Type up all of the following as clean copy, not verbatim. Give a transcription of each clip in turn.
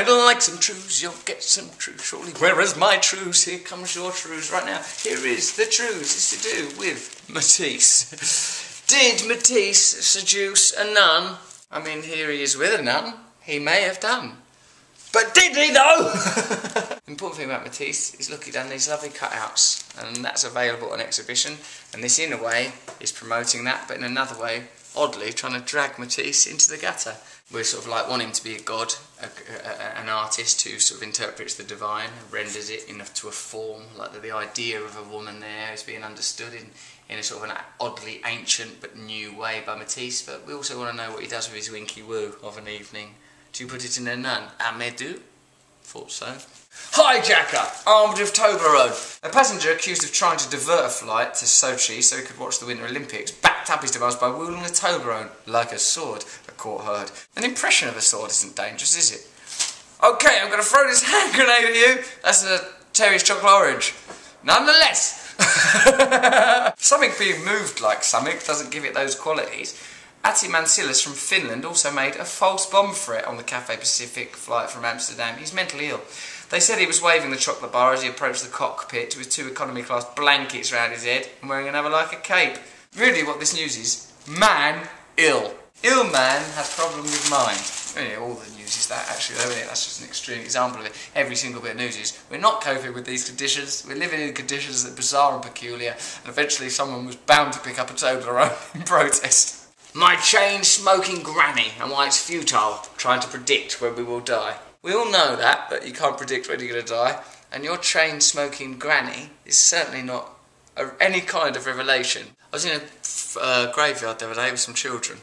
I'd like some trews, you'll get some trews shortly. Where is my trews? Here comes your trews right now. Here is the trews. It's to do with Matisse. Did Matisse seduce a nun? I mean, here he is with a nun. He may have done. But did he though? The important thing about Matisse is, look, he's done these lovely cutouts, and that's available on exhibition, and this in a way is promoting that, but in another way, oddly, trying to drag Matisse into the gutter. We sort of like want him to be a god, an artist who sort of interprets the divine, renders it into a form, like the idea of a woman there is being understood in a sort of an oddly ancient but new way by Matisse, but we also want to know what he does with his winky woo of an evening. Do you put it in a nun? Amedu? Thought so. Hijacker! Armed with Toblerone. A passenger accused of trying to divert a flight to Sochi so he could watch the Winter Olympics backed up his device by wielding a Toblerone like a sword, the court heard. An impression of a sword isn't dangerous, is it? Okay, I'm going to throw this hand grenade at you. That's a Terry's chocolate orange. Nonetheless. Something being moved like something doesn't give it those qualities. Ati Mansilis from Finland also made a false bomb threat on the Cathay Pacific flight from Amsterdam. He's mentally ill. They said he was waving the chocolate bar as he approached the cockpit with 2 economy class blankets round his head and wearing another like a cape. Really what this news is, man ill. Ill man has problem with mind. Anyway, all the news is that actually though, isn't it? That's just an extreme example of it. Every single bit of news is, we're not coping with these conditions, we're living in conditions that are bizarre and peculiar, and eventually someone was bound to pick up a Toblerone in protest. My chain-smoking granny and why it's futile trying to predict when we will die. We all know that you can't predict when you're going to die, and your chain-smoking granny is certainly not any kind of revelation. I was in a graveyard the other day with some children.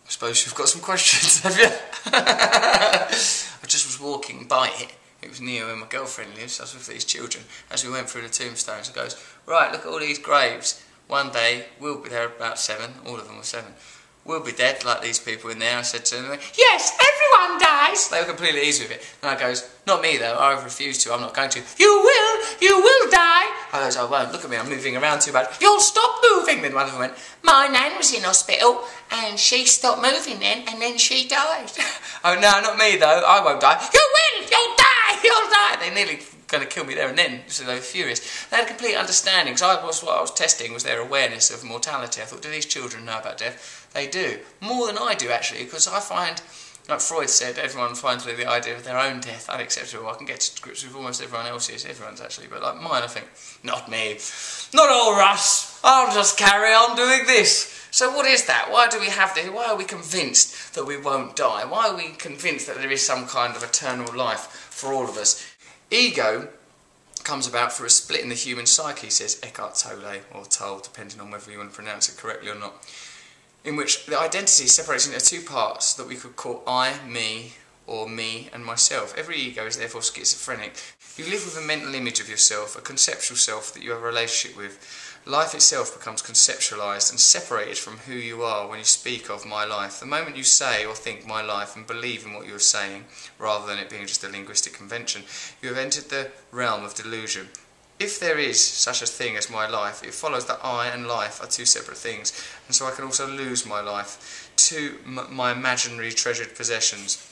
I suppose you've got some questions, have you? I just was walking by it. It was near where my girlfriend lives. I was with these children. As we went through the tombstones, it goes, right, look at all these graves. One day, we'll be there about 7. All of them were 7. We'll be dead, like these people in there. I said to them, yes, everyone dies. They were completely easy with it. And I goes, not me though, I refuse to, I'm not going to. You will die. I goes, I won't, look at me, I'm moving around too much. You'll stop moving. Then one of them went, my nan was in hospital and she stopped moving then and then she died. Oh no, not me though, I won't die. You will, you'll die, you'll die. They nearly going to kill me there and then, so they were furious. They had a complete understanding, because what I was testing was their awareness of mortality. I thought, do these children know about death? They do. More than I do, actually, because I find, like Freud said, everyone finds the idea of their own death unacceptable. I can get to grips with almost everyone else's, everyone's actually, but like mine, I think, not me. Not all Russ. I'll just carry on doing this. So what is that? Why do we have this? Why are we convinced that we won't die? Why are we convinced that there is some kind of eternal life for all of us? Ego comes about through a split in the human psyche, says Eckhart Tolle, or Tolle, depending on whether you want to pronounce it correctly or not, in which the identity separates into 2 parts that we could call I, me, or me and myself. Every ego is therefore schizophrenic. You live with a mental image of yourself, a conceptual self that you have a relationship with. Life itself becomes conceptualised and separated from who you are when you speak of my life. The moment you say or think my life and believe in what you are saying, rather than it being just a linguistic convention, you have entered the realm of delusion. If there is such a thing as my life, it follows that I and life are 2 separate things, and so I can also lose my life to my imaginary treasured possessions.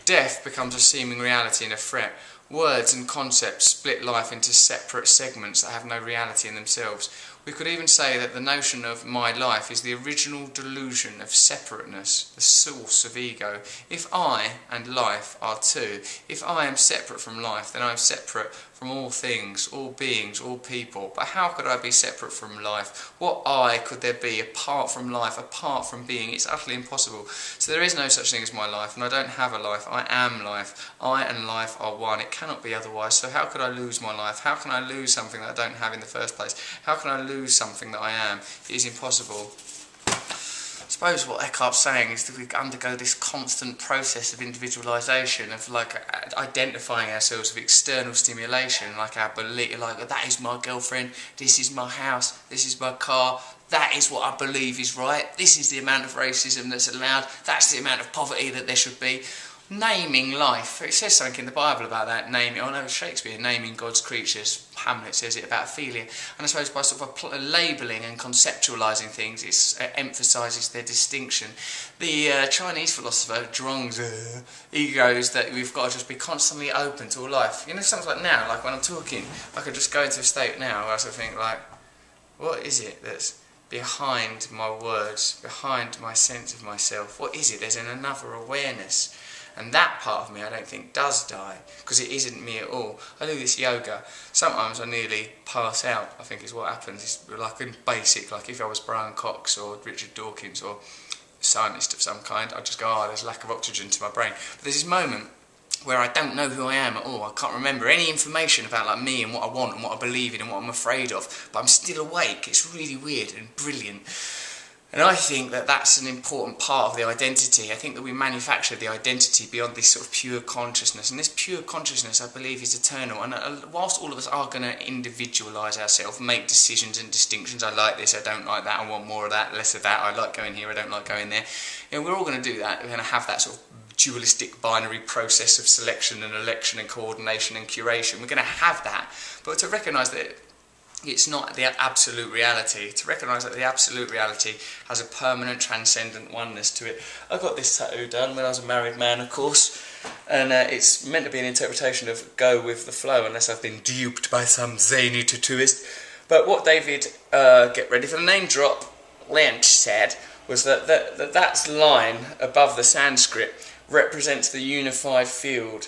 Death becomes a seeming reality and a threat. Words and concepts split life into separate segments that have no reality in themselves. We could even say that the notion of my life is the original delusion of separateness, the source of ego. If I and life are 2, if I am separate from life, then I am separate from all things, all beings, all people. But how could I be separate from life? What I could there be apart from life, apart from being? It's utterly impossible. So there is no such thing as my life, and I don't have a life. I am life. I and life are one. It cannot be otherwise. So how could I lose my life? How can I lose something that I don't have in the first place? How can I lose something that I am? It is impossible. I suppose what Eckhart's saying is that we undergo this constant process of individualisation, of like identifying ourselves with external stimulation, like our belief, like that is my girlfriend, this is my house, this is my car, that is what I believe is right, this is the amount of racism that's allowed, that's the amount of poverty that there should be. naming life. It says something in the Bible about that, naming. Oh no, it's Shakespeare, naming God's creatures. Hamlet says it about Ophelia. And I suppose by sort of labelling and conceptualising things, it emphasises their distinction. The Chinese philosopher Zhuangzi, he goes that we've got to just be constantly open to all life. You know, something like now, like when I'm talking, I could just go into a state now where I sort of think like, what is it that's behind my words, behind my sense of myself? What is it? There's another awareness. And that part of me I don't think does die, because it isn't me at all. I do this yoga. Sometimes I nearly pass out, I think is what happens. It's like in basic, like if I was Brian Cox or Richard Dawkins or a scientist of some kind, I'd just go, oh, there's lack of oxygen to my brain. But there's this moment where I don't know who I am at all. I can't remember any information about like me and what I want and what I believe in and what I'm afraid of, but I'm still awake. It's really weird and brilliant. And I think that that's an important part of the identity. I think that we manufacture the identity beyond this sort of pure consciousness. And this pure consciousness, I believe, is eternal. And whilst all of us are going to individualise ourselves, make decisions and distinctions, I like this, I don't like that, I want more of that, less of that, I like going here, I don't like going there. You know, we're all going to do that. We're going to have that sort of dualistic binary process of selection and election and coordination and curation. We're going to have that. But to recognise that it's not the absolute reality, to recognise that the absolute reality has a permanent, transcendent oneness to it. I got this tattoo done when I was a married man, of course, and it's meant to be an interpretation of go with the flow, unless I've been duped by some zany tattooist. But what David, get ready for the name drop, Lynch said, was that line above the Sanskrit represents the unified field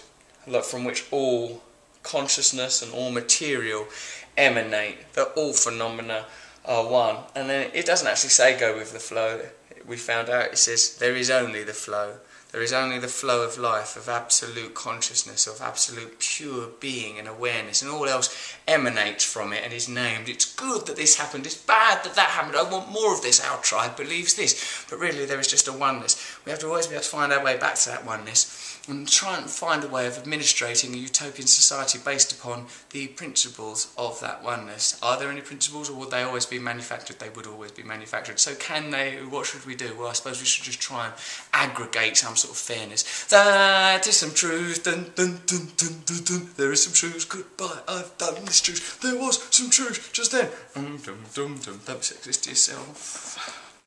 from which all consciousness and all material emanate, that all phenomena are one. And then it doesn't actually say go with the flow. We found out it says there is only the flow. There is only the flow of life, of absolute consciousness, of absolute pure being and awareness, and all else emanates from it and is named. It's good that this happened, it's bad that that happened, I want more of this, our tribe believes this. But really there is just a oneness. We have to always be able to find our way back to that oneness and try and find a way of administrating a utopian society based upon the principles of that oneness. Are there any principles, or would they always be manufactured? They would always be manufactured. So can they, what should we do? Well, I suppose we should just try and aggregate some sort of fairness. That is some truth, dun, dun, dun, dun, dun, dun. There is some truth, goodbye, I've done this truth. There was some truth just then. Don't exist to yourself.